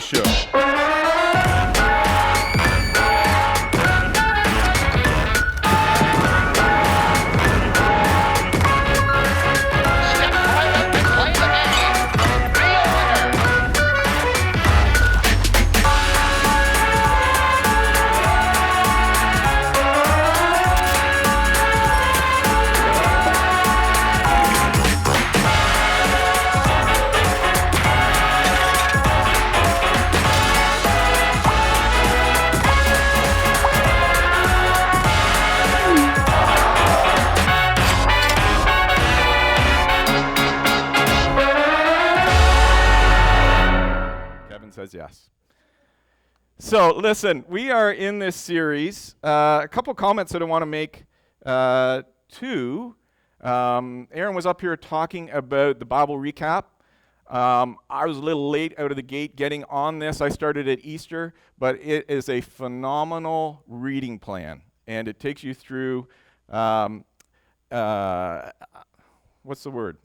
Show. Says yes. So listen, we are in this series. A couple comments that I want to make too. Aaron was up here talking about the Bible recap. I was a little late out of the gate getting on this. I started at Easter, but it is a phenomenal reading plan, and it takes you through what's the word?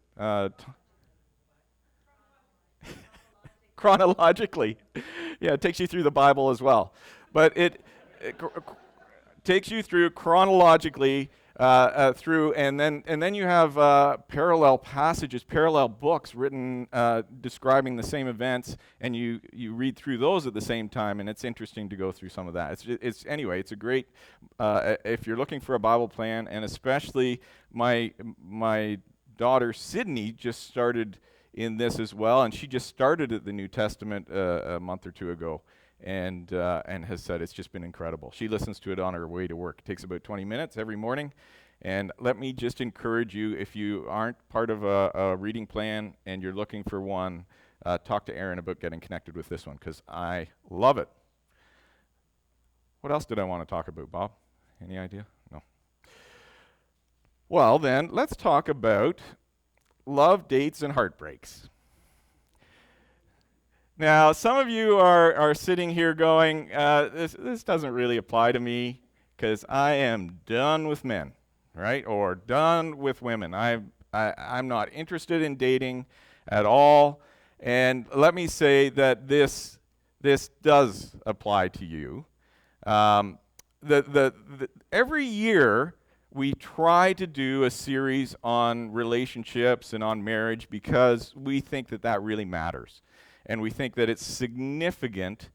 Chronologically. Yeah, it takes you through the Bible as well. But it takes you through chronologically through, and then you have parallel passages, parallel books written describing the same events, and you read through those at the same time, and it's interesting to go through some of that. It's a great, if you're looking for a Bible plan, and especially my daughter Sydney just started in this as well, and she just started at the New Testament a month or two ago, and has said it's just been incredible. She listens to it on her way to work. It takes about 20 minutes every morning, and let me just encourage you, if you aren't part of a reading plan and you're looking for one, talk to Aaron about getting connected with this one, because I love it. What else did I want to talk about, Bob? Any idea? No. Well, then, let's talk about love, dates, and heartbreaks. Now, some of you are sitting here going, this doesn't really apply to me because I am done with men, right? Or done with women. I'm not interested in dating at all. And let me say that this does apply to you. Every year, we try to do a series on relationships and on marriage because we think that really matters. And we think that it's significant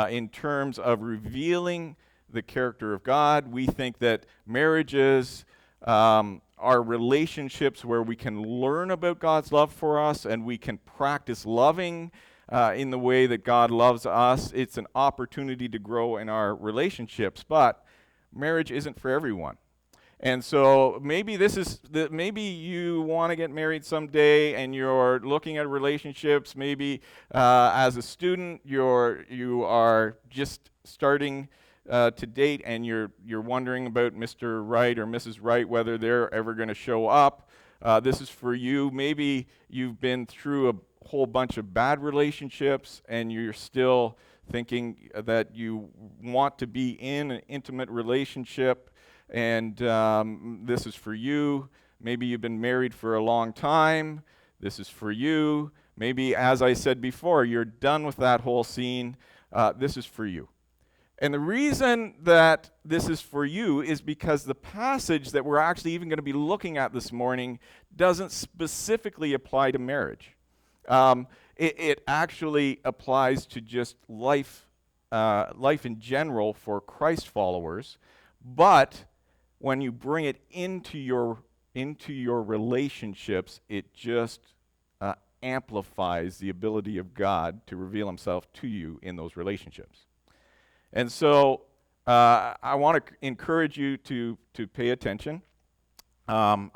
in terms of revealing the character of God. We think that marriages are relationships where we can learn about God's love for us and we can practice loving in the way that God loves us. It's an opportunity to grow in our relationships, but marriage isn't for everyone. And so maybe maybe you want to get married someday and you're looking at relationships. Maybe as a student you are just starting to date and you're wondering about Mr. Right or Mrs. Right, whether they're ever going to show up. This is for you. Maybe you've been through a whole bunch of bad relationships and you're still thinking that you want to be in an intimate relationship. And this is for you. Maybe you've been married for a long time. This is for you. Maybe, as I said before, you're done with that whole scene. This is for you. And the reason that this is for you is because the passage that we're actually even going to be looking at this morning doesn't specifically apply to marriage. It actually applies to just life in general for Christ followers, but when you bring it into your relationships, it just amplifies the ability of God to reveal himself to you in those relationships. And so I want to encourage you to pay attention. Don't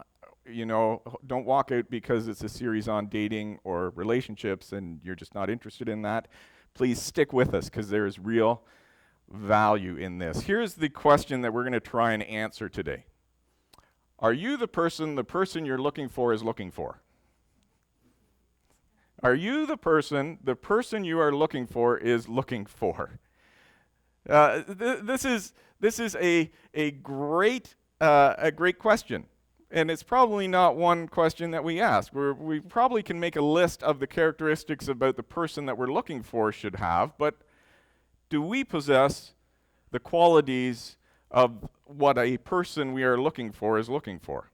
walk out because it's a series on dating or relationships and you're just not interested in that. Please stick with us because there is real value in this. Here's the question that we're going to try and answer today. Are you the person you're looking for is looking for? Are you the person you are looking for is looking for? This is a great question. And it's probably not one question that we ask. We probably can make a list of the characteristics about the person that we're looking for should have, but do we possess the qualities of what a person we are looking for is looking for?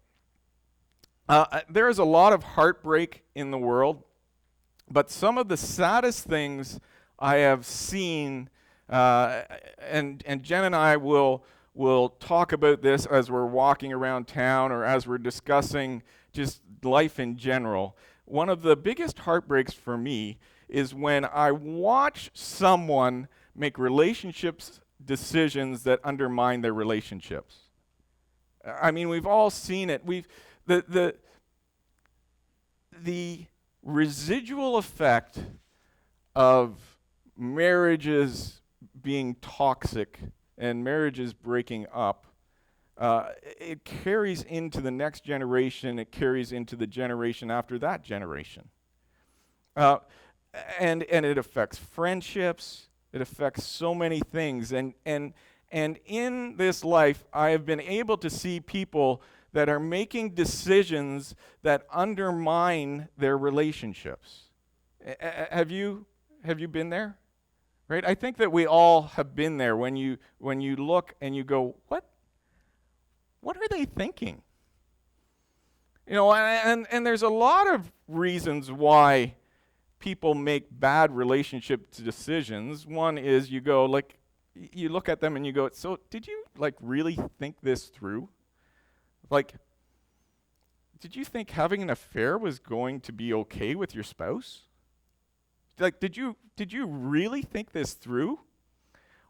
There is a lot of heartbreak in the world, but some of the saddest things I have seen, and Jen and I will talk about this as we're walking around town or as we're discussing just life in general. One of the biggest heartbreaks for me is when I watch someone make relationships decisions that undermine their relationships. I mean, we've all seen it. The residual effect of marriages being toxic and marriages breaking up, it carries into the next generation. It carries into the generation after that generation, and it affects friendships. It affects so many things, and in this life, I have been able to see people that are making decisions that undermine their relationships. Have you been there? Right? I think that we all have been there when you look and you go, what are they thinking? You know, and there's a lot of reasons why people make bad relationship decisions. One is you go like, you look at them and you go, so did you like really think this through? Like, did you think having an affair was going to be okay with your spouse? Like, did you really think this through?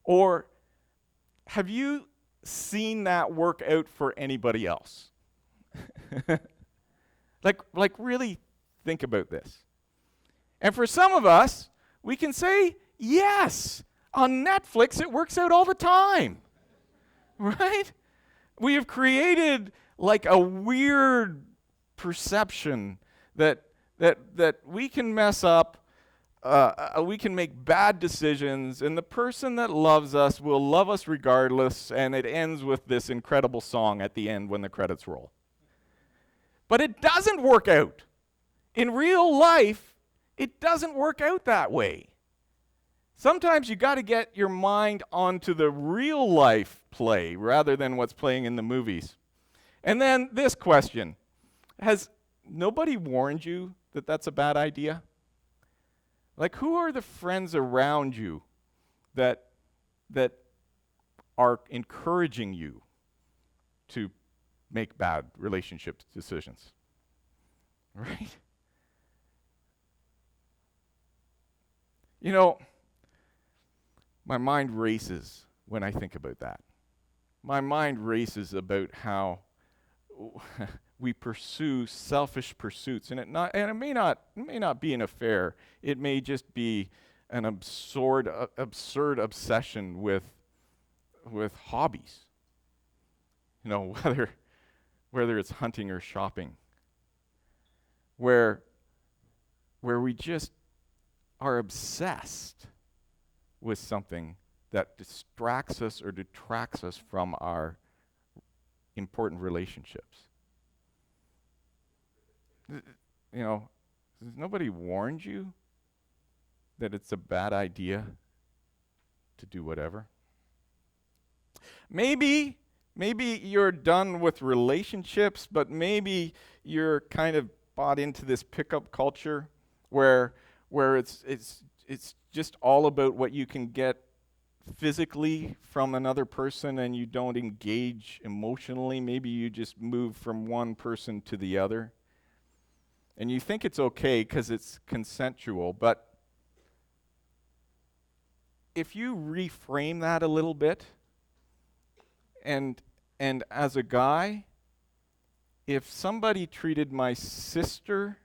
Or have you seen that work out for anybody else? like really think about this. And for some of us, we can say, yes, on Netflix it works out all the time. Right? We have created like a weird perception that we can mess up, we can make bad decisions, and the person that loves us will love us regardless, and it ends with this incredible song at the end when the credits roll. But it doesn't work out. In real life, it doesn't work out that way. Sometimes you got to get your mind onto the real life play rather than what's playing in the movies. And then this question: has nobody warned you that that's a bad idea? Like, who are the friends around you that are encouraging you to make bad relationship decisions? Right? You know, my mind races when I think about that. My mind races about how we pursue selfish pursuits, and it may not be an affair. It may just be an absurd obsession with hobbies. You know, whether it's hunting or shopping, where we just are obsessed with something that distracts us or detracts us from our important relationships. You know, has nobody warned you that it's a bad idea to do whatever? Maybe you're done with relationships, but maybe you're kind of bought into this pickup culture where it's just all about what you can get physically from another person, and you don't engage emotionally. Maybe you just move from one person to the other. And you think it's okay because it's consensual, but if you reframe that a little bit, and as a guy, if somebody treated my sister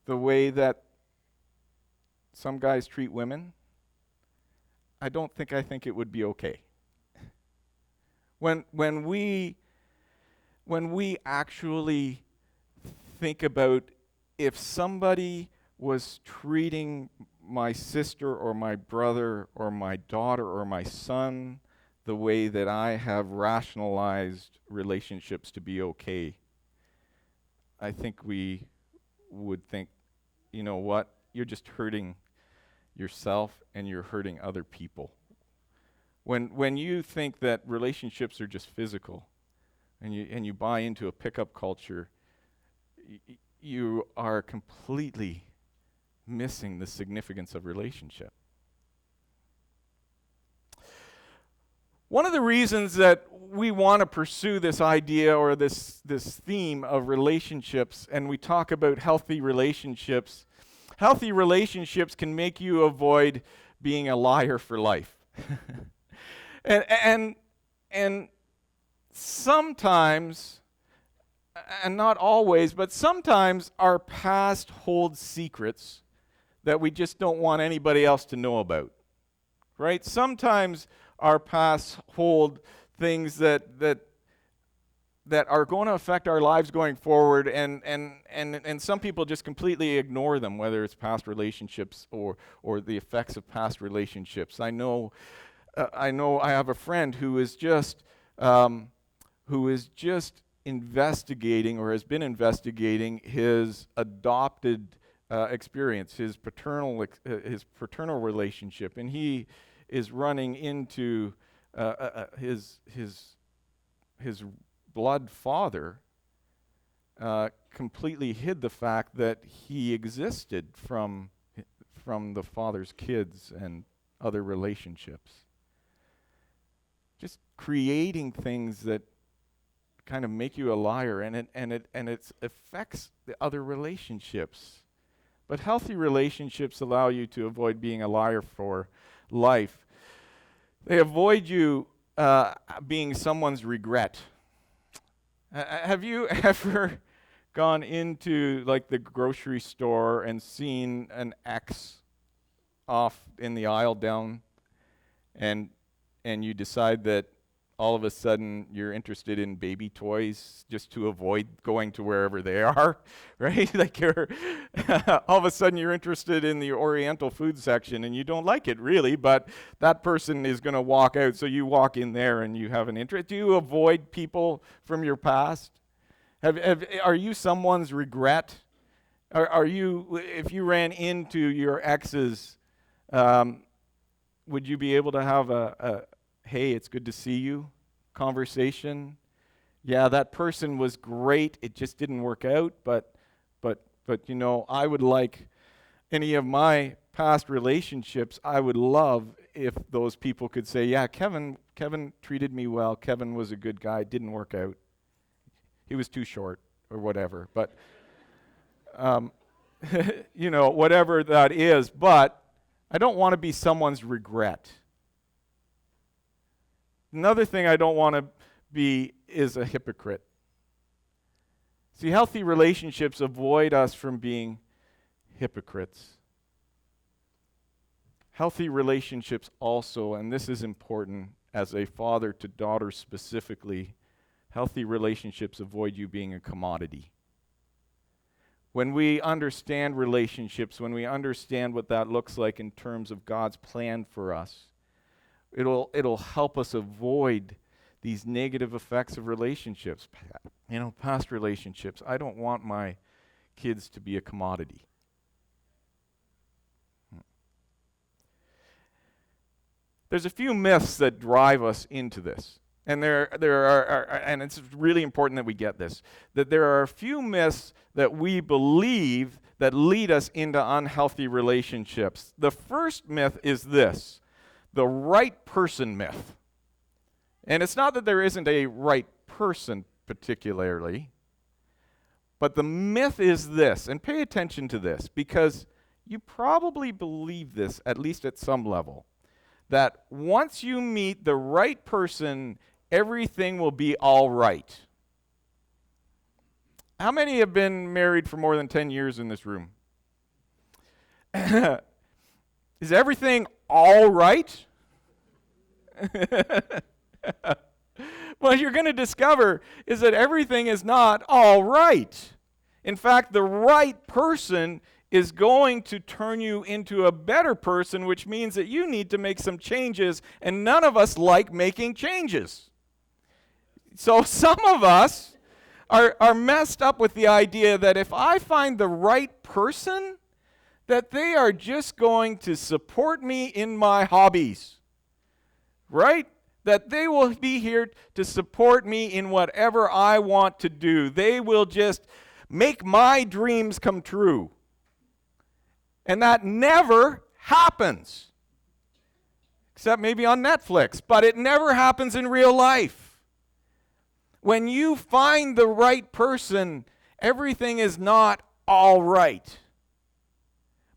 the way that some guys treat women, I think it would be okay. When we actually think about if somebody was treating my sister or my brother or my daughter or my son the way that I have rationalized relationships to be okay, I think we would think, you know what, you're just hurting yourself and you're hurting other people. When you think that relationships are just physical and you buy into a pickup culture, you are completely missing the significance of relationship. One of the reasons that we want to pursue this idea or this theme of relationships, and we talk about healthy relationships can make you avoid being a liar for life. and sometimes, and not always, but sometimes our past holds secrets that we just don't want anybody else to know about, right? Sometimes our past hold things that are going to affect our lives going forward, and some people just completely ignore them, whether it's past relationships or the effects of past relationships. I know I have a friend who is just investigating or has been investigating his adopted experience, his paternal relationship, and he is running into his blood father completely hid the fact that he existed from the father's kids and other relationships. Just creating things that kind of make you a liar, and it affects the other relationships. But healthy relationships allow you to avoid being a liar for life. They avoid you being someone's regret. Have you ever gone into like the grocery store and seen an ex off in the aisle down, and you decide that all of a sudden you're interested in baby toys just to avoid going to wherever they are, right? Like you're all of a sudden you're interested in the Oriental food section and you don't like it really, but that person is going to walk out, so you walk in there and you have an interest. Do you avoid people from your past? Are you someone's regret? Are you, if you ran into your exes, would you be able to have a hey, it's good to see you conversation? Yeah, that person was great. It just didn't work out, but you know, I would like any of my past relationships, I would love if those people could say, yeah, Kevin treated me well. Kevin was a good guy. It didn't work out. He was too short or whatever. But you know, whatever that is, but I don't want to be someone's regret. Another thing I don't want to be is a hypocrite. See, healthy relationships avoid us from being hypocrites. Healthy relationships also, and this is important as a father to daughter specifically, healthy relationships avoid you being a commodity. When we understand relationships, when we understand what that looks like in terms of God's plan for us, it'll help us avoid these negative effects of relationships. You know, past relationships. I don't want my kids to be a commodity. There's a few myths that drive us into this. And there are, and it's really important that we get this, that there are a few myths that we believe that lead us into unhealthy relationships. The first myth is this: the right person myth. And it's not that there isn't a right person particularly, but the myth is this, and pay attention to this, because you probably believe this, at least at some level, that once you meet the right person, everything will be all right. How many have been married for more than 10 years in this room? Is everything all right? What you're going to discover is that everything is not all right. In fact, the right person is going to turn you into a better person, which means that you need to make some changes, and none of us like making changes. So some of us are messed up with the idea that if I find the right person, that they are just going to support me in my hobbies, right? That they will be here to support me in whatever I want to do. They will just make my dreams come true. And that never happens. Except maybe on Netflix, but it never happens in real life. When you find the right person, everything is not all right.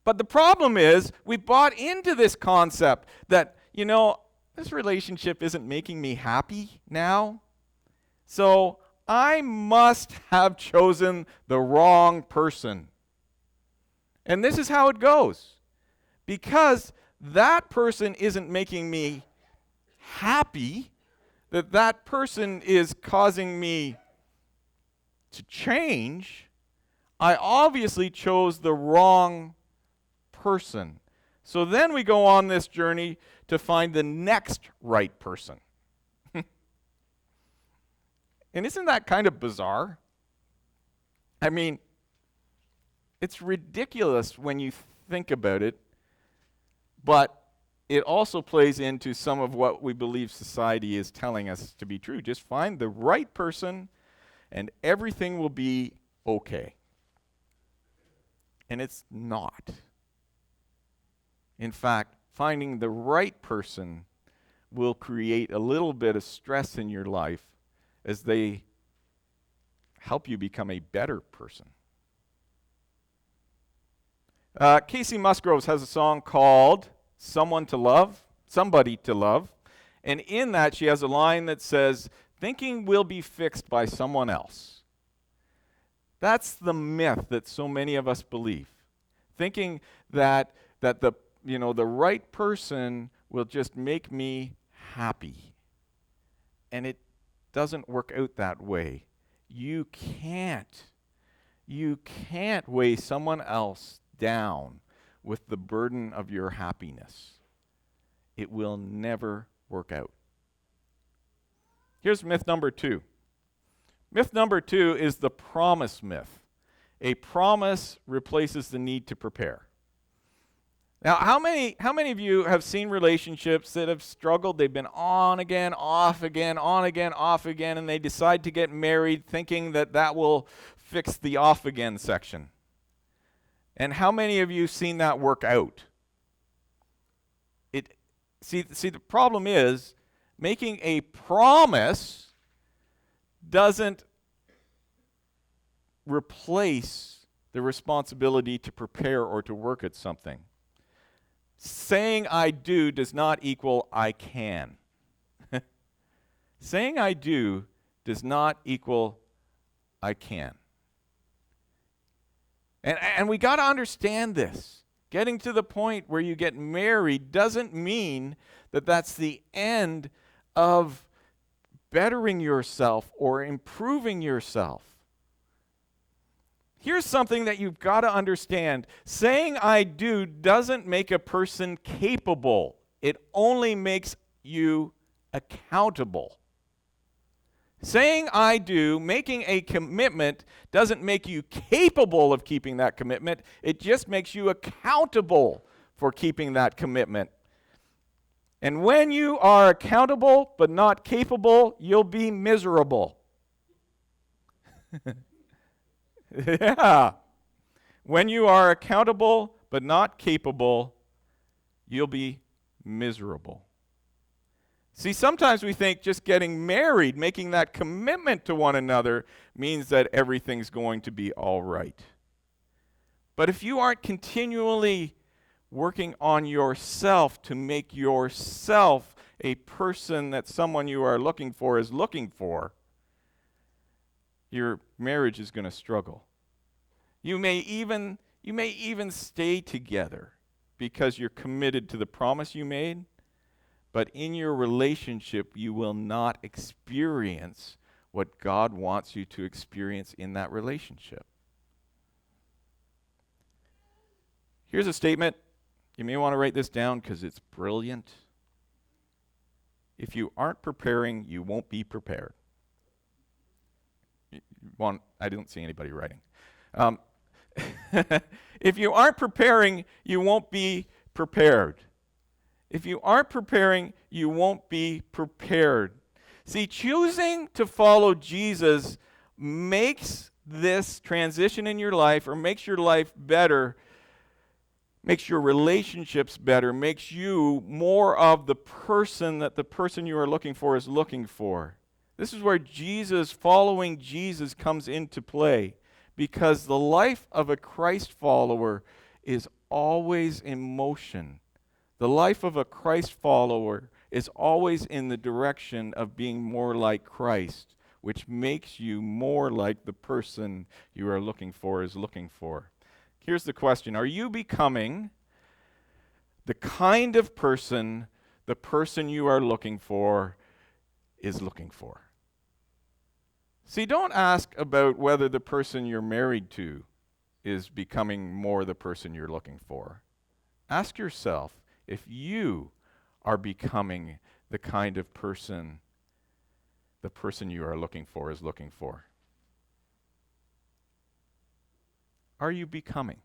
But the problem is, we bought into this concept that, this relationship isn't making me happy now, so I must have chosen the wrong person. And this is how it goes. Because that person isn't making me happy, that person is causing me to change, I obviously chose the wrong person. So then we go on this journey to find the next right person. And isn't that kind of bizarre? I mean, it's ridiculous when you think about it, but it also plays into some of what we believe society is telling us to be true. Just find the right person and everything will be okay. And it's not. In fact, finding the right person will create a little bit of stress in your life as they help you become a better person. Casey Musgroves has a song called Somebody to Love. And in that, she has a line that says, thinking will be fixed by someone else. That's the myth that so many of us believe. Thinking that the right person will just make me happy. And it doesn't work out that way. You can't weigh someone else down with the burden of your happiness. It will never work out. Here's myth number 2. Myth number 2 is the promise myth. A promise replaces the need to prepare. Now, how many of you have seen relationships that have struggled? They've been on again, off again, on again, off again, and they decide to get married thinking that will fix the off again section. And how many of you have seen that work out? See, the problem is making a promise doesn't replace the responsibility to prepare or to work at something. Saying I do does not equal I can. Saying I do does not equal I can. And we got to understand this. Getting to the point where you get married doesn't mean that that's the end of bettering yourself or improving yourself. Here's something that you've got to understand. Saying I do doesn't make a person capable. It only makes you accountable. Saying I do, making a commitment, doesn't make you capable of keeping that commitment. It just makes you accountable for keeping that commitment. And when you are accountable but not capable, you'll be miserable. Yeah. When you are accountable but not capable, you'll be miserable. See, sometimes we think just getting married, making that commitment to one another, means that everything's going to be all right. But if you aren't continually working on yourself to make yourself a person that someone you are looking for is looking for, your marriage is going to struggle. You may even stay together because you're committed to the promise you made. But in your relationship, you will not experience what God wants you to experience in that relationship. Here's a statement. You may want to write this down because it's brilliant. If you aren't preparing, you won't be prepared. I don't see anybody writing. Um, if you aren't preparing, you won't be prepared. If you aren't preparing, you won't be prepared. See, choosing to follow Jesus makes this transition in your life, or makes your life better, makes your relationships better, makes you more of the person that the person you are looking for is looking for. This is where following Jesus comes into play, because the life of a Christ follower is always in motion. The life of a Christ follower is always in the direction of being more like Christ, which makes you more like the person you are looking for is looking for. Here's the question: are you becoming the kind of person the person you are looking for is looking for? See, don't ask about whether the person you're married to is becoming more the person you're looking for. Ask yourself if you are becoming the kind of person the person you are looking for is looking for. Are you becoming?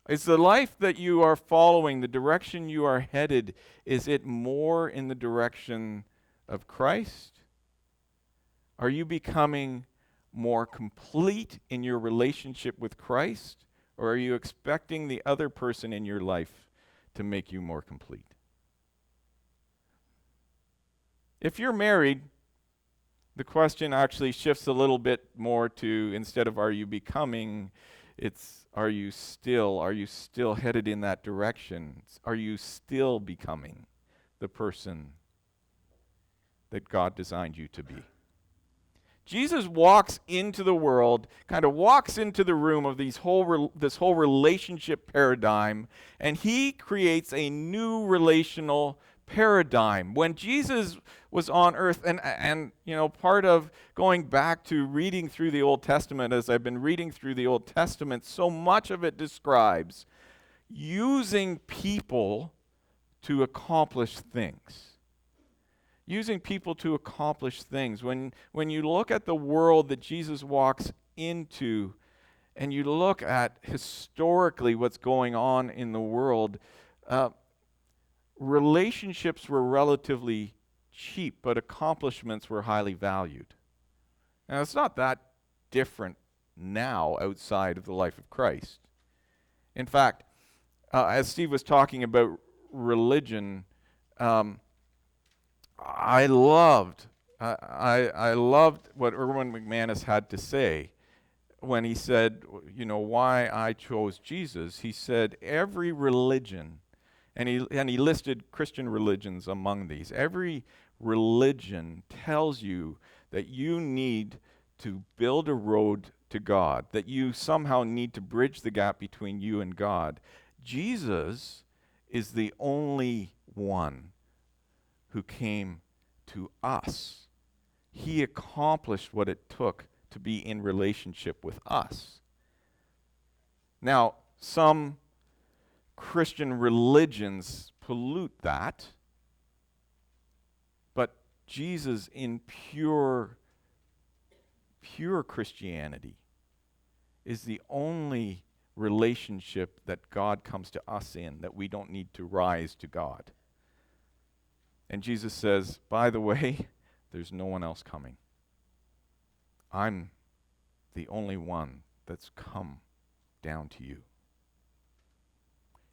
Is the life that you are following, the direction you are headed, is it more in the direction of Christ? Are you becoming more complete in your relationship with Christ? Or are you expecting the other person in your life to make you more complete? If you're married, the question actually shifts a little bit more to, instead of are you becoming, it's are you still headed in that direction? Are you still becoming the person that God designed you to be? Jesus walks into the world, kind of walks into the room of this whole relationship paradigm, and he creates a new relational paradigm. When Jesus was on earth, and you know, part of going back to reading through the Old Testament, as I've been reading through the Old Testament, so much of it describes using people to accomplish things. Using people to accomplish things. When you look at the world that Jesus walks into, and you look at historically what's going on in the world, relationships were relatively cheap, but accomplishments were highly valued. Now, it's not that different now outside of the life of Christ. In fact, as Steve was talking about religion, I loved what Erwin McManus had to say when he said, you know, why I chose Jesus. He said every religion, and he listed Christian religions among these. Every religion tells you that you need to build a road to God, that you somehow need to bridge the gap between you and God. Jesus is the only one who came to us. He accomplished what it took to be in relationship with us. Now, some Christian religions pollute that, but Jesus in pure Christianity is the only relationship that God comes to us in, that we don't need to rise to God. And Jesus says, by the way, there's no one else coming. I'm the only one that's come down to you.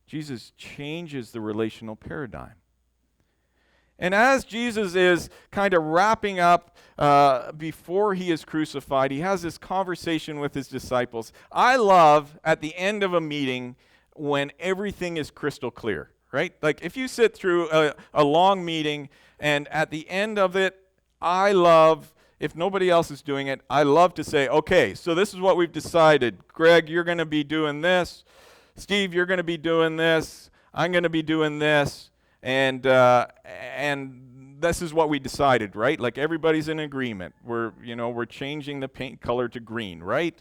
Jesus changes the relational paradigm. And as Jesus is kind of wrapping up before he is crucified, he has this conversation with his disciples. I love at the end of a meeting when everything is crystal clear. Right? Like if you sit through a long meeting, and at the end of it, I love, if nobody else is doing it, I love to say, okay, so this is what we've decided. Greg, you're going to be doing this. Steve, you're going to be doing this. I'm going to be doing this. And this is what we decided, right? Like everybody's in agreement. We're changing the paint color to green, right?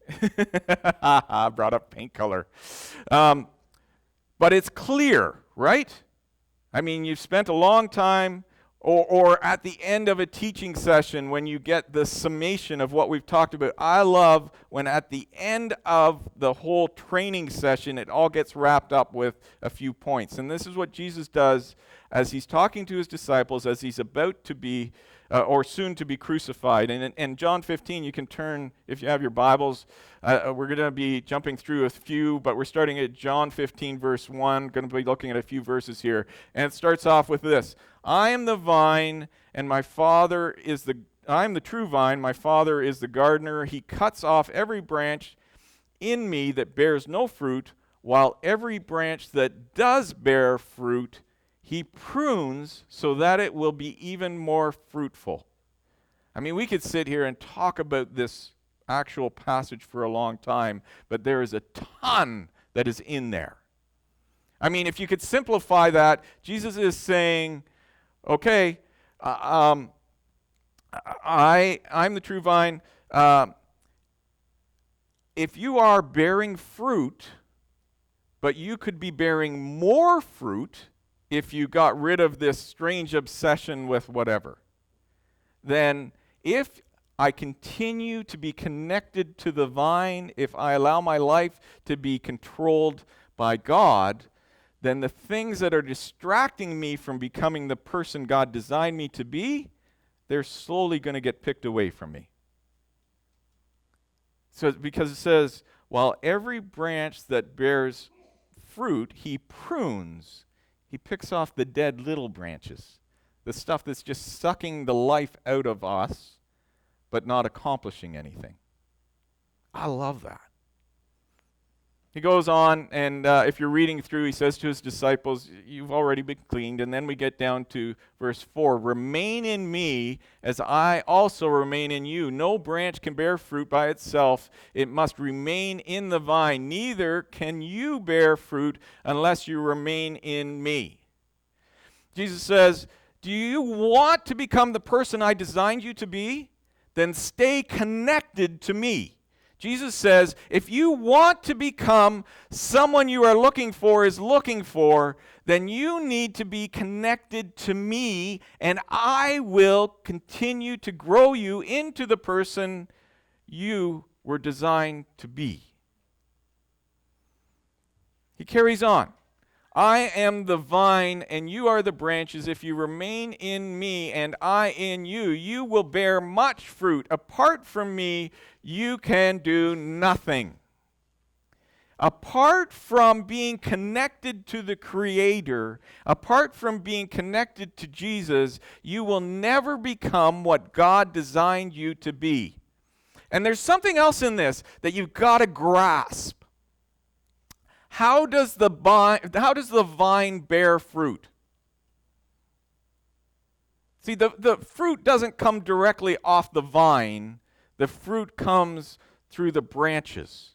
I brought up paint color. But it's clear, right? I mean, you've spent a long time Or at the end of a teaching session when you get the summation of what we've talked about. I love when at the end of the whole training session, it all gets wrapped up with a few points. And this is what Jesus does as he's talking to his disciples, as he's about to be, or soon to be crucified. And in John 15, you can turn, if you have your Bibles, we're going to be jumping through a few, but we're starting at John 15, verse 1, going to be looking at a few verses here. And it starts off with this: I am the vine, and I am the true vine, my Father is the gardener. He cuts off every branch in me that bears no fruit, while every branch that does bear fruit, he prunes so that it will be even more fruitful. I mean, we could sit here and talk about this actual passage for a long time, but there is a ton that is in there. I mean, if you could simplify that, Jesus is saying, okay, I'm the true vine. If you are bearing fruit, but you could be bearing more fruit if you got rid of this strange obsession with whatever, then if I continue to be connected to the vine, if I allow my life to be controlled by God, then the things that are distracting me from becoming the person God designed me to be, they're slowly going to get picked away from me. So because it says, while every branch that bears fruit, he prunes. He picks off the dead little branches, the stuff that's just sucking the life out of us, but not accomplishing anything. I love that. He goes on, and if you're reading through, he says to his disciples, you've already been cleaned. And then we get down to verse 4. Remain in me as I also remain in you. No branch can bear fruit by itself. It must remain in the vine. Neither can you bear fruit unless you remain in me. Jesus says, do you want to become the person I designed you to be? Then stay connected to me. Jesus says, if you want to become someone you are looking for is looking for, then you need to be connected to me, and I will continue to grow you into the person you were designed to be. He carries on. I am the vine, and you are the branches. If you remain in me and I in you, you will bear much fruit. Apart from me, you can do nothing. Apart from being connected to the Creator, apart from being connected to Jesus, you will never become what God designed you to be. And there's something else in this that you've got to grasp. How does the vine bear fruit? See, the fruit doesn't come directly off the vine. The fruit comes through the branches.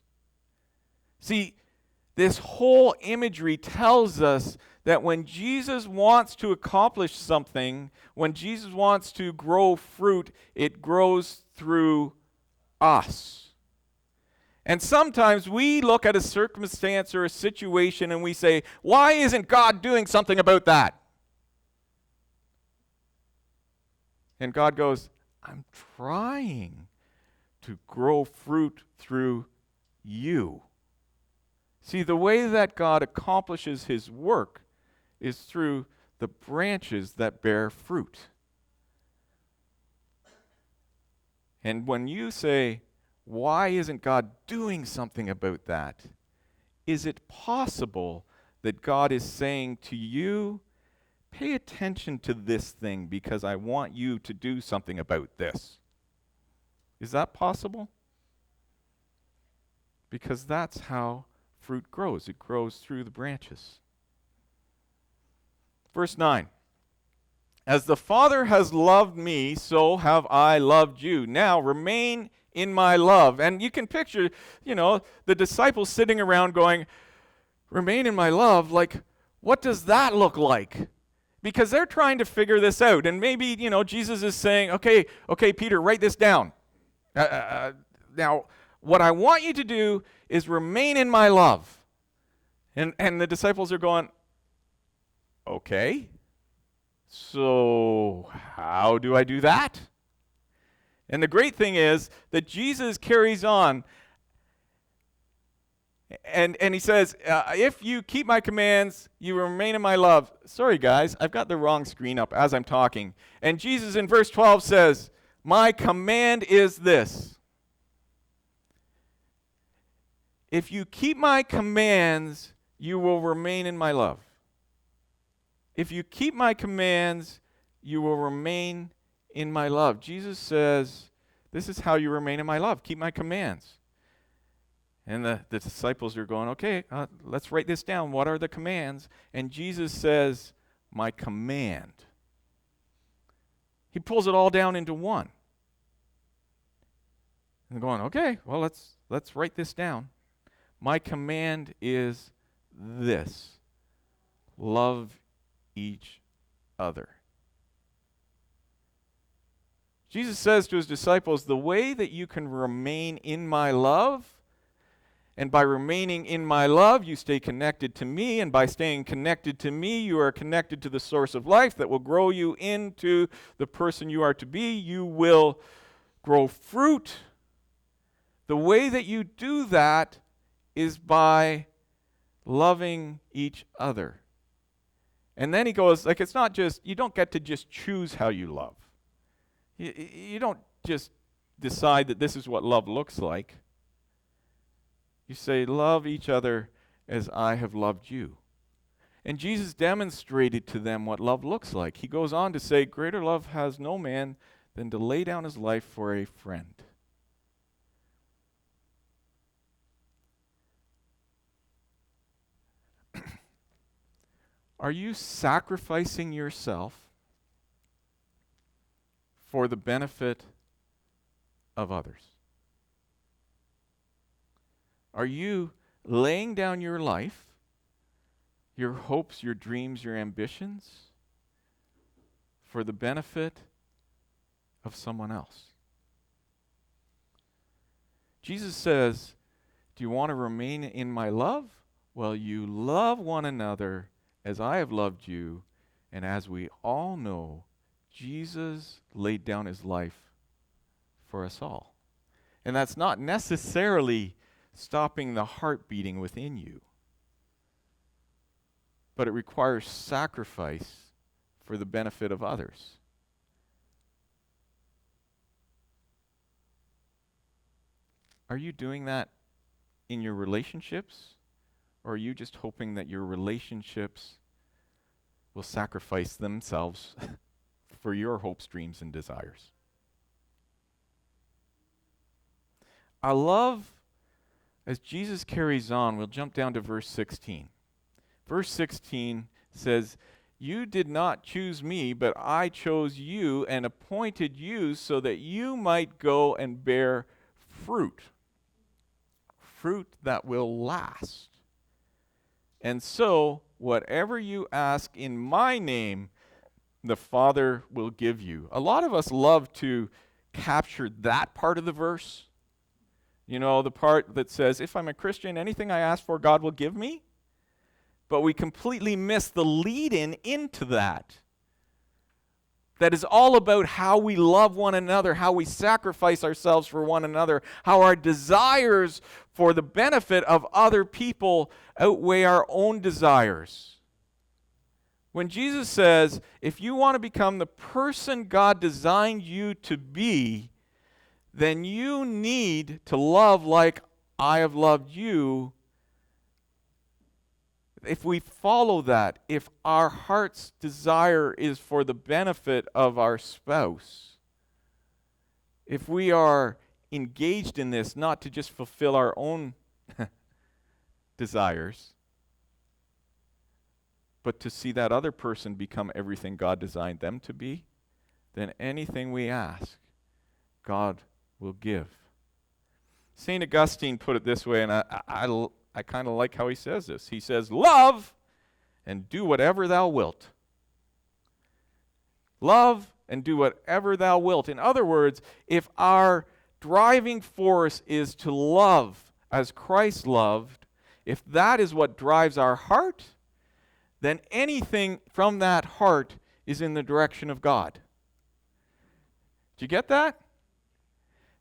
See, this whole imagery tells us that when Jesus wants to accomplish something, when Jesus wants to grow fruit, it grows through us. And sometimes we look at a circumstance or a situation and we say, why isn't God doing something about that? And God goes, I'm trying to grow fruit through you. See, the way that God accomplishes his work is through the branches that bear fruit. And when you say, why isn't God doing something about that? Is it possible that God is saying to you, pay attention to this thing because I want you to do something about this? Is that possible? Because that's how fruit grows. It grows through the branches. Verse 9. As the Father has loved me, so have I loved you. Now remain in my love. And you can picture, the disciples sitting around going, remain in my love. Like, what does that look like? Because they're trying to figure this out. And maybe, Jesus is saying, okay, Peter, write this down. Now, what I want you to do is remain in my love. And the disciples are going, okay. So, how do I do that? And the great thing is that Jesus carries on, and he says, if you keep my commands, you will remain in my love. Sorry, guys, I've got the wrong screen up as I'm talking. And Jesus in verse 12 says, my command is this. If you keep my commands, you will remain in my love. If you keep my commands, you will remain in my love. Jesus says, this is how you remain in my love. Keep my commands. And the disciples are going, okay, let's write this down. What are the commands? And Jesus says, my command. He pulls it all down into one. And they're going, okay, well, let's write this down. My command is this. Love each other. Jesus says to his disciples, the way that you can remain in my love, and by remaining in my love, you stay connected to me, and by staying connected to me, you are connected to the source of life that will grow you into the person you are to be. You will grow fruit. The way that you do that is by loving each other. And then he goes, like, it's not just, you don't get to just choose how you love. You don't just decide that this is what love looks like. You say, love each other as I have loved you. And Jesus demonstrated to them what love looks like. He goes on to say, greater love has no man than to lay down his life for a friend. Are you sacrificing yourself for the benefit of others? Are you laying down your life, your hopes, your dreams, your ambitions, for the benefit of someone else? Jesus says, do you want to remain in my love? Well, you love one another as I have loved you, and as we all know, Jesus laid down his life for us all. And that's not necessarily stopping the heart beating within you, but it requires sacrifice for the benefit of others. Are you doing that in your relationships, or are you just hoping that your relationships will sacrifice themselves for your hopes, dreams, and desires? I love, as Jesus carries on, we'll jump down to verse 16. Verse 16 says, you did not choose me, but I chose you and appointed you so that you might go and bear fruit. Fruit that will last. And so, whatever you ask in my name, the Father will give you. A lot of us love to capture that part of the verse. You know, the part that says, if I'm a Christian, anything I ask for, God will give me. But we completely miss the lead-in into that. That is all about how we love one another, how we sacrifice ourselves for one another, how our desires for the benefit of other people outweigh our own desires. When Jesus says, if you want to become the person God designed you to be, then you need to love like I have loved you. If we follow that, if our heart's desire is for the benefit of our spouse, if we are engaged in this not to just fulfill our own desires, but to see that other person become everything God designed them to be, then anything we ask, God will give. St. Augustine put it this way, and I kind of like how he says this. He says, love and do whatever thou wilt. Love and do whatever thou wilt. In other words, if our driving force is to love as Christ loved, if that is what drives our heart, then anything from that heart is in the direction of God. Do you get that?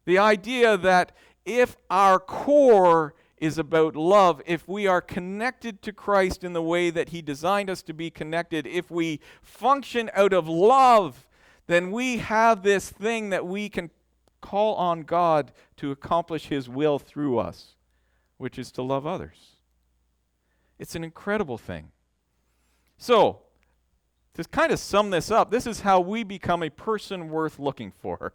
The idea that if our core is about love, if we are connected to Christ in the way that He designed us to be connected, if we function out of love, then we have this thing that we can call on God to accomplish His will through us, which is to love others. It's an incredible thing. So, to kind of sum this up, this is how we become a person worth looking for.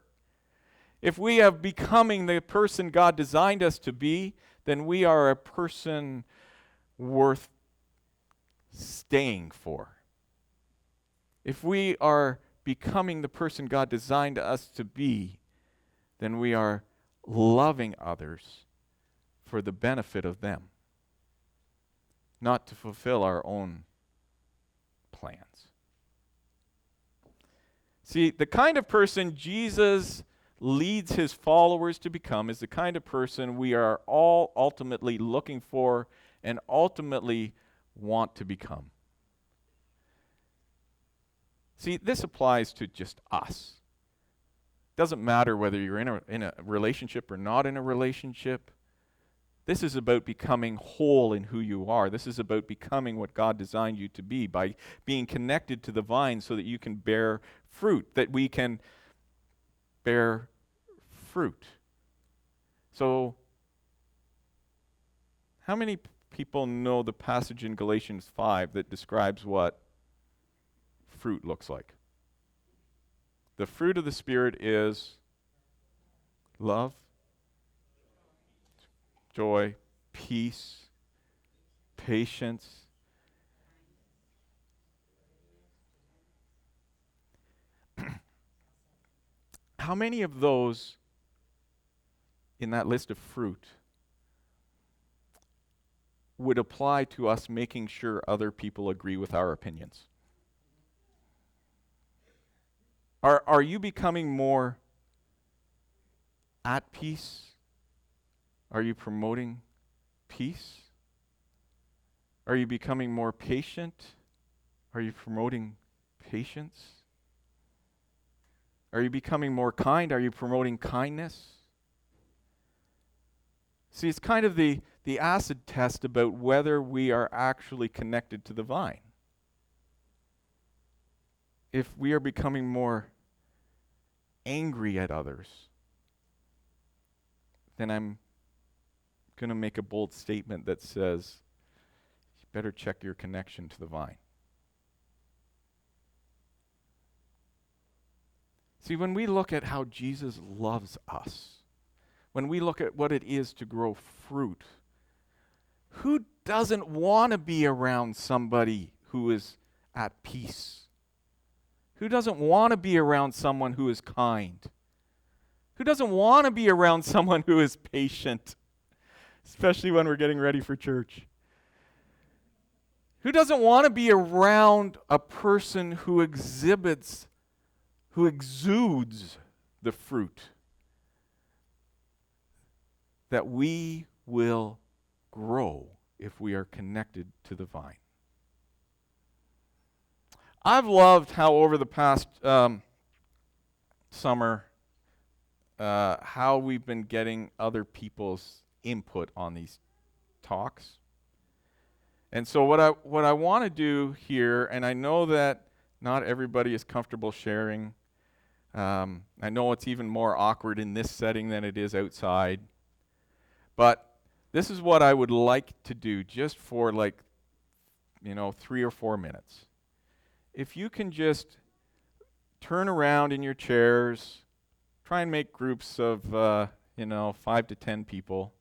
If we are becoming the person God designed us to be, then we are a person worth staying for. If we are becoming the person God designed us to be, then we are loving others for the benefit of them, not to fulfill our own plans. See, the kind of person Jesus leads His followers to become is the kind of person we are all ultimately looking for and ultimately want to become. See, this applies to just us. Doesn't matter whether you're in a relationship or not in a relationship. This is about becoming whole in who you are. This is about becoming what God designed you to be by being connected to the vine so that you can bear fruit, that we can bear fruit. So, how many people know the passage in Galatians 5 that describes what fruit looks like? The fruit of the Spirit is love, joy, peace, patience. How many of those in that list of fruit would apply to us making sure other people agree with our opinions? Are you becoming more at peace? Are you promoting peace? Are you becoming more patient? Are you promoting patience? Are you becoming more kind? Are you promoting kindness? See, it's kind of the acid test about whether we are actually connected to the vine. If we are becoming more angry at others, then I'm going to make a bold statement that says, you better check your connection to the vine. See, when we look at how Jesus loves us, when we look at what it is to grow fruit, who doesn't want to be around somebody who is at peace? Who doesn't want to be around someone who is kind? Who doesn't want to be around someone who is patient? Especially when we're getting ready for church. Who doesn't want to be around a person who exudes the fruit that we will grow if we are connected to the vine? I've loved how over the past summer, how we've been getting other people's input on these talks. And so what I want to do here, and I know that not everybody is comfortable sharing. I know it's even more awkward in this setting than it is outside. But this is what I would like to do just for 3 or 4 minutes. If you can just turn around in your chairs, try and make groups of 5 to 10 people.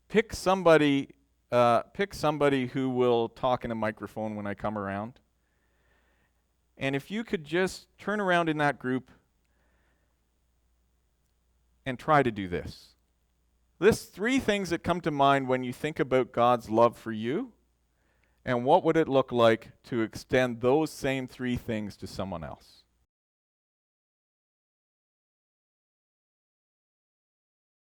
Pick somebody who will talk in a microphone when I come around. And if you could just turn around in that group and try to do this. List 3 things that come to mind when you think about God's love for you, and what would it look like to extend those same 3 things to someone else?